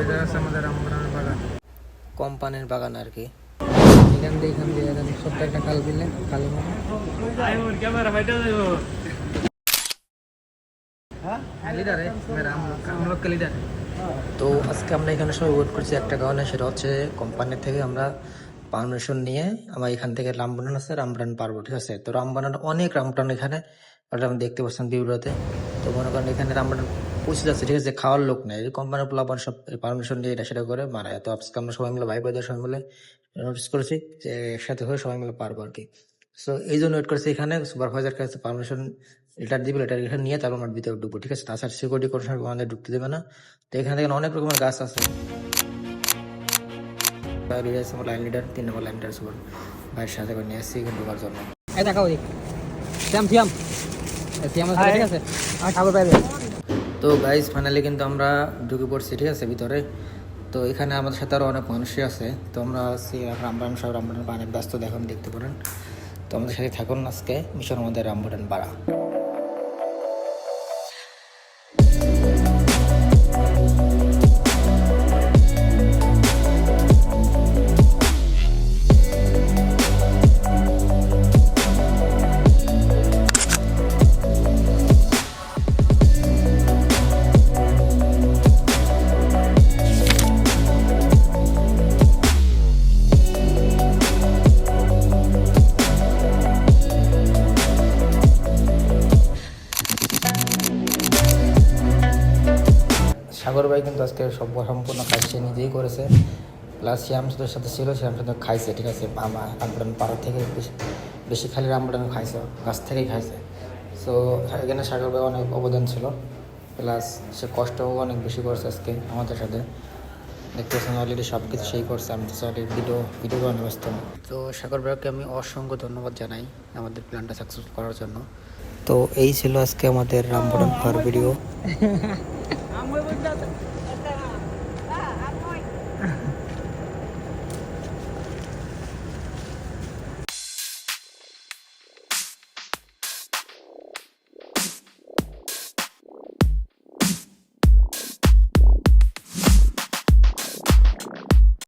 এটা আছে আমাদের আমরান বাগান, কোম্পানির বাগান আর কি। এখান দিয়ে ছোট্ট একটা খাল দিলে খালের মতো লিডারে মেরা हम लोग के लीडर। তো আজকে আমরা এখানে সবাই ওয়েট করছি একটা কারণে, সেটা হচ্ছে কোম্পানি থেকে আমরা পারমিশন নিয়ে আমরা এখান থেকে রামবনান আছে, রামবনান পারবো, ঠিক আছে। তো রামবনান অনেক রামবনান এখানে, ওটা আমি দেখতে পাচ্ছেন ভিডিওতে। তো মনে করেন এখানে রামবনান পৌঁছে যাচ্ছে, ঠিক আছে, খাওয়ার লোক নেই, কোম্পানির প্লাবন সব পারমিশন নিয়ে এটা সেটা করে মারায়। তো আজকে আমরা সবাই মিলে ভাই বোনদের সবাই মিলে নোটিস করেছি যে একসাথে হয়ে সবাই মিলে পারবো আর কি। সো এই জন্য ওয়েট করছি এখানে, সুপারভাইজার কাছে পারমিশন লেটার দিবে, লেটার এখানে নিয়ে তারপর আমরা ভিতরে ঢুকবো, ঠিক আছে। তাছাড়া সিকিউরিটি কোনো সময় আমাদের ঢুকতে দেবে না। তো এখানে দেখেন অনেক রকমের গাছ আছে। লাইন লিডার 3 নম্বর লাইন লিডার সুপার ভাইয়ের সাথে করে নিয়ে আসছি এখানে ঢোকার জন্য। এই দেখাও দিক সিয়াম ঠিক আছে আর ঠাকুর পাইবে। তো গাইজ ফাইনালি কিন্তু আমরা ঢুকে পড়ছি, ঠিক আছে, ভিতরে। তো এখানে আমাদের সাথে আরও অনেক মানুষই আছে। তো আমরা আছি রামবান সব রামবান অনেক ব্যস্ত, দেখুন দেখতে পারেন। তো আমাদের সাথে থাকুন আজকে মিশন আমাদের রামবান বাড়া। সাগর ভাই কিন্তু আজকে সম্পূর্ণ কাজ সে নিজেই করেছে, প্লাস শ্যাম সুদের সাথে ছিল, শ্যাম সুদের খাইছে, ঠিক আছে। আমার রামবুটান পাড়া থেকে বেশি খালি রামবুটান খাইছে, গাছ থেকেই খাইছে। সো এখানে সাগর ভাই অনেক অবদান ছিল, প্লাস সে কষ্টও অনেক বেশি করছে আজকে আমাদের সাথে। দেখতে পাচ্ছেন অলরেডি সব কিছু সেই করছে, আমি তো অলরেডি ভিডিও বানানো ব্যস্ত না। তো সাগর ভাইকে আমি অসংখ্য ধন্যবাদ জানাই আমাদের প্ল্যানটা সাকসেসফুল করার জন্য। তো এই ছিল আজকে আমাদের রামবুটান খাওয়ার ভিডিও।